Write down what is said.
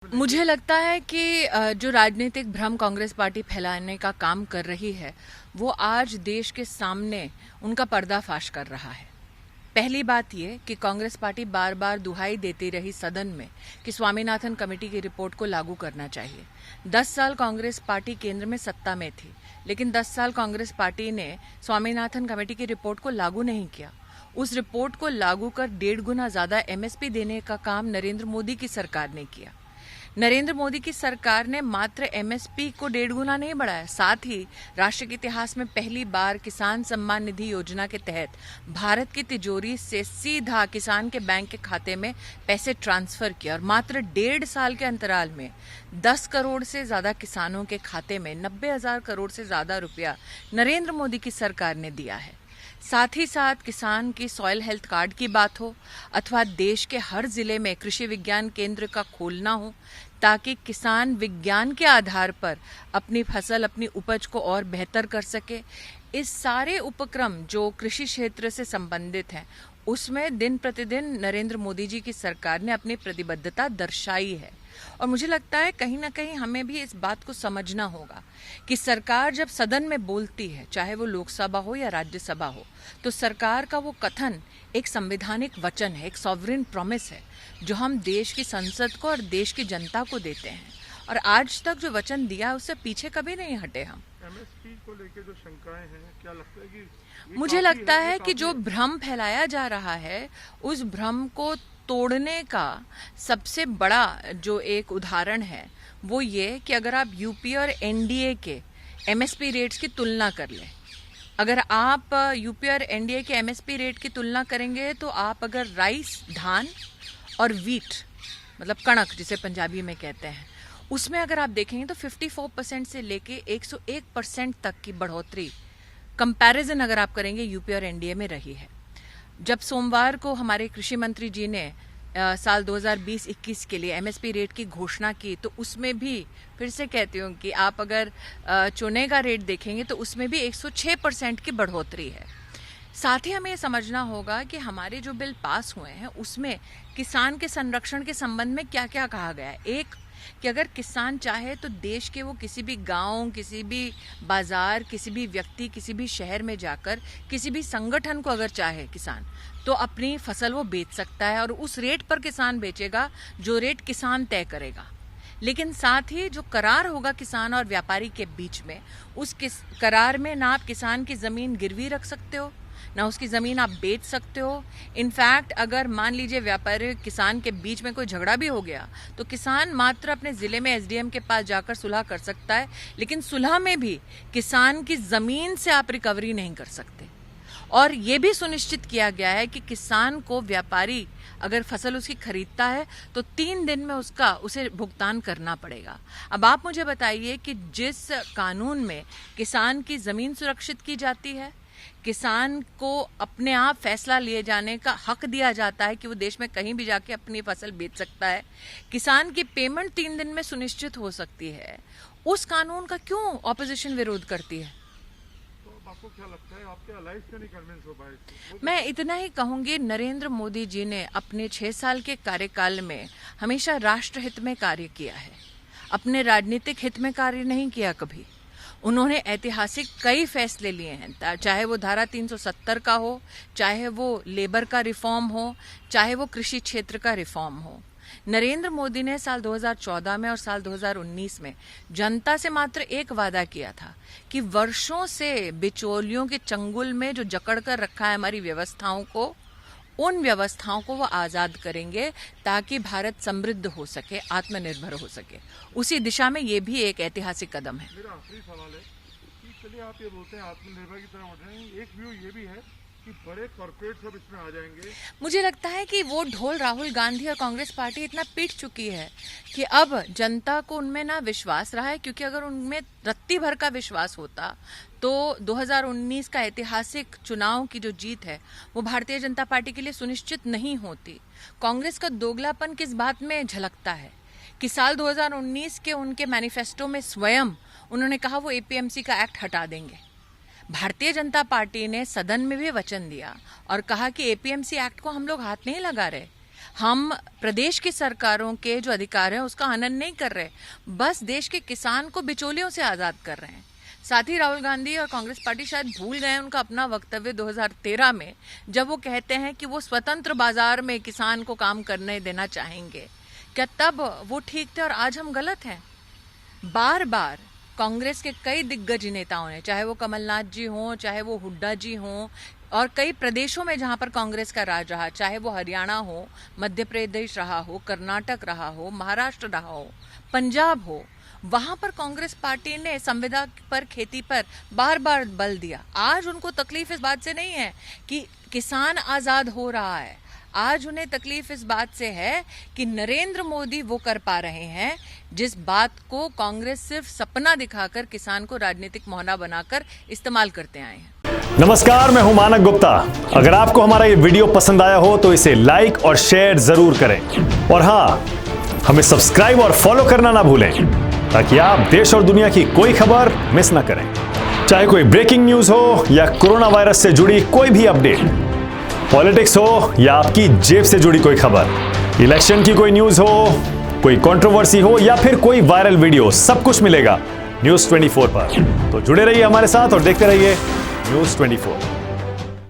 मुझे लगता है कि जो राजनीतिक भ्रम कांग्रेस पार्टी फैलाने का काम कर रही है वो आज देश के सामने उनका पर्दाफाश कर रहा है। पहली बात ये कि कांग्रेस पार्टी बार बार दुहाई देती रही सदन में कि स्वामीनाथन कमेटी की रिपोर्ट को लागू करना चाहिए। 10 साल कांग्रेस पार्टी केंद्र में सत्ता में थी, लेकिन 10 साल कांग्रेस पार्टी ने स्वामीनाथन कमेटी की रिपोर्ट को लागू नहीं किया। उस रिपोर्ट को लागू कर 1.5 गुना ज्यादा एमएसपी देने का काम नरेंद्र मोदी की सरकार ने किया। नरेंद्र मोदी की सरकार ने मात्र एमएसपी को 1.5 गुना नहीं बढ़ाया, साथ ही राष्ट्र के इतिहास में पहली बार किसान सम्मान निधि योजना के तहत भारत की तिजोरी से सीधा किसान के बैंक के खाते में पैसे ट्रांसफर किया और मात्र 1.5 साल के अंतराल में 10 करोड़ से ज्यादा किसानों के खाते में 90,000 करोड़ से ज्यादा रुपया नरेंद्र मोदी की सरकार ने दिया है। साथ ही साथ किसान की सॉइल हेल्थ कार्ड की बात हो अथवा देश के हर जिले में कृषि विज्ञान केंद्र का खोलना हो ताकि किसान विज्ञान के आधार पर अपनी फसल, अपनी उपज को और बेहतर कर सके, इस सारे उपक्रम जो कृषि क्षेत्र से संबंधित हैं उसमें दिन प्रतिदिन नरेंद्र मोदी जी की सरकार ने अपनी प्रतिबद्धता दर्शाई है। और मुझे लगता है कहीं ना कहीं हमें भी इस बात को समझना होगा कि सरकार जब सदन में बोलती है, चाहे वो लोकसभा हो या राज्यसभा हो, तो सरकार का वो कथन एक संवैधानिक वचन है, एक सॉवरेन प्रॉमिस है जो हम देश की संसद को और देश की जनता को देते हैं। और आज तक जो वचन दिया उससे पीछे कभी नहीं हटे हम। एमएसपी को लेकर जो शंकाएं हैं, क्या लगता है कि मुझे लगता है कि जो भ्रम फैलाया जा रहा है उस भ्रम को तोड़ने का सबसे बड़ा जो एक उदाहरण है वो ये कि अगर आप यूपी और एनडीए के एमएसपी रेट्स की तुलना कर लें, अगर आप यूपी और एनडीए के एमएसपी रेट की तुलना करेंगे तो आप अगर राइस, धान और वीट मतलब कणक जिसे पंजाबी में कहते हैं, उसमें अगर आप देखेंगे तो 54% से लेके 101% तक की बढ़ोतरी कंपैरिजन अगर आप करेंगे यूपी और एनडीए में रही है। जब सोमवार को हमारे कृषि मंत्री जी ने साल 2020-21 के लिए एमएसपी रेट की घोषणा की तो उसमें भी फिर से कहती हूँ कि आप अगर चुने का रेट देखेंगे तो उसमें भी 106% की बढ़ोतरी है। साथ ही हमें ये समझना होगा कि हमारे जो बिल पास हुए हैं उसमें किसान के संरक्षण के संबंध में क्या क्या कहा गया है। एक कि अगर किसान चाहे तो देश के वो किसी भी गांव, किसी भी बाजार, किसी भी व्यक्ति, किसी भी शहर में जाकर किसी भी संगठन को अगर चाहे किसान तो अपनी फसल वो बेच सकता है और उस रेट पर किसान बेचेगा जो रेट किसान तय करेगा। लेकिन साथ ही जो करार होगा किसान और व्यापारी के बीच में, उस करार में ना आप किसान की जमीन गिरवी रख सकते हो ना उसकी ज़मीन आप बेच सकते हो। इनफैक्ट अगर मान लीजिए व्यापारी किसान के बीच में कोई झगड़ा भी हो गया तो किसान मात्र अपने ज़िले में एसडीएम के पास जाकर सुलह कर सकता है, लेकिन सुलह में भी किसान की ज़मीन से आप रिकवरी नहीं कर सकते। और ये भी सुनिश्चित किया गया है कि किसान को व्यापारी अगर फसल उसकी खरीदता है तो 3 दिन में उसे भुगतान करना पड़ेगा। अब आप मुझे बताइए कि जिस कानून में किसान की ज़मीन सुरक्षित की जाती है, किसान को अपने आप फैसला लिए जाने का हक दिया जाता है कि वो देश में कहीं भी जाके अपनी फसल बेच सकता है, किसान की पेमेंट 3 दिन में सुनिश्चित हो सकती है, उस कानून का क्यों ऑपोजिशन विरोध करती है? तो आपको क्या लगता है, आपके अलाइज क्यों नहीं कन्विंस हो पाए? मैं इतना ही कहूंगी, नरेंद्र मोदी जी ने अपने 6 साल के कार्यकाल में हमेशा राष्ट्रहित में कार्य किया है, अपने राजनीतिक हित में कार्य नहीं किया कभी। उन्होंने ऐतिहासिक कई फैसले लिए हैं, चाहे वो धारा 370 का हो, चाहे वो लेबर का रिफॉर्म हो, चाहे वो कृषि क्षेत्र का रिफॉर्म हो। नरेंद्र मोदी ने साल 2014 में और साल 2019 में जनता से मात्र एक वादा किया था कि वर्षों से बिचौलियों के चंगुल में जो जकड़ कर रखा है हमारी व्यवस्थाओं को, उन व्यवस्थाओं को वो आज़ाद करेंगे ताकि भारत समृद्ध हो सके, आत्मनिर्भर हो सके। उसी दिशा में ये भी एक ऐतिहासिक कदम है। मेरा आखिरी सवाल है कि चलिए आप ये बोलते हैं आत्मनिर्भर की तरफ बढ़ रहे हैं, एक व्यू ये भी है कि बड़े कॉर्पोरेट सब इसमें आ जाएंगे। मुझे लगता है कि वो ढोल राहुल गांधी और कांग्रेस पार्टी इतना पीट चुकी है कि अब जनता को उनमें ना विश्वास रहा है, क्योंकि अगर उनमें रत्ती भर का विश्वास होता तो 2019 का ऐतिहासिक चुनाव की जो जीत है वो भारतीय जनता पार्टी के लिए सुनिश्चित नहीं होती। कांग्रेस का दोगलापन किस बात में झलकता है कि साल 2019 के उनके मैनिफेस्टो में स्वयं उन्होंने कहा वो एपीएमसी का एक्ट हटा देंगे। भारतीय जनता पार्टी ने सदन में भी वचन दिया और कहा कि एपीएमसी एक्ट को हम लोग हाथ नहीं लगा रहे, हम प्रदेश की सरकारों के जो अधिकार हैं उसका हनन नहीं कर रहे, बस देश के किसान को बिचौलियों से आज़ाद कर रहे हैं। साथ ही राहुल गांधी और कांग्रेस पार्टी शायद भूल गए उनका अपना वक्तव्य 2013 में, जब वो कहते हैं कि वो स्वतंत्र बाजार में किसान को काम करने देना चाहेंगे। क्या तब वो ठीक थे और आज हम गलत हैं? बार बार कांग्रेस के कई दिग्गज नेताओं ने, चाहे वो कमलनाथ जी हों, चाहे वो हुड्डा जी हों, और कई प्रदेशों में जहां पर कांग्रेस का राज रहा, चाहे वो हरियाणा हो, मध्य प्रदेश रहा हो, कर्नाटक रहा हो, महाराष्ट्र रहा हो, पंजाब हो, वहां पर कांग्रेस पार्टी ने संविदा पर, खेती पर बार बार बल दिया। आज उनको तकलीफ इस बात से नहीं है कि किसान आजाद हो रहा है, आज उन्हें तकलीफ इस बात से है कि नरेंद्र मोदी वो कर पा रहे हैं जिस बात को कांग्रेस सिर्फ सपना दिखाकर किसान को राजनीतिक मोहना बनाकर इस्तेमाल करते आए हैं। नमस्कार, मैं हूं मानक गुप्ता। अगर आपको हमारा ये वीडियो पसंद आया हो तो इसे लाइक और शेयर जरूर करें, और हाँ, हमें सब्सक्राइब और फॉलो करना ना भूलें ताकि आप देश और दुनिया की कोई खबर मिस ना करें। चाहे कोई ब्रेकिंग न्यूज हो या कोरोना वायरस से जुड़ी कोई भी अपडेट, पॉलिटिक्स हो या आपकी जेब से जुड़ी कोई खबर, इलेक्शन की कोई न्यूज हो, कोई कंट्रोवर्सी हो या फिर कोई वायरल वीडियो, सब कुछ मिलेगा न्यूज़ 24 पर। तो जुड़े रहिए हमारे साथ और देखते रहिए न्यूज़ 24।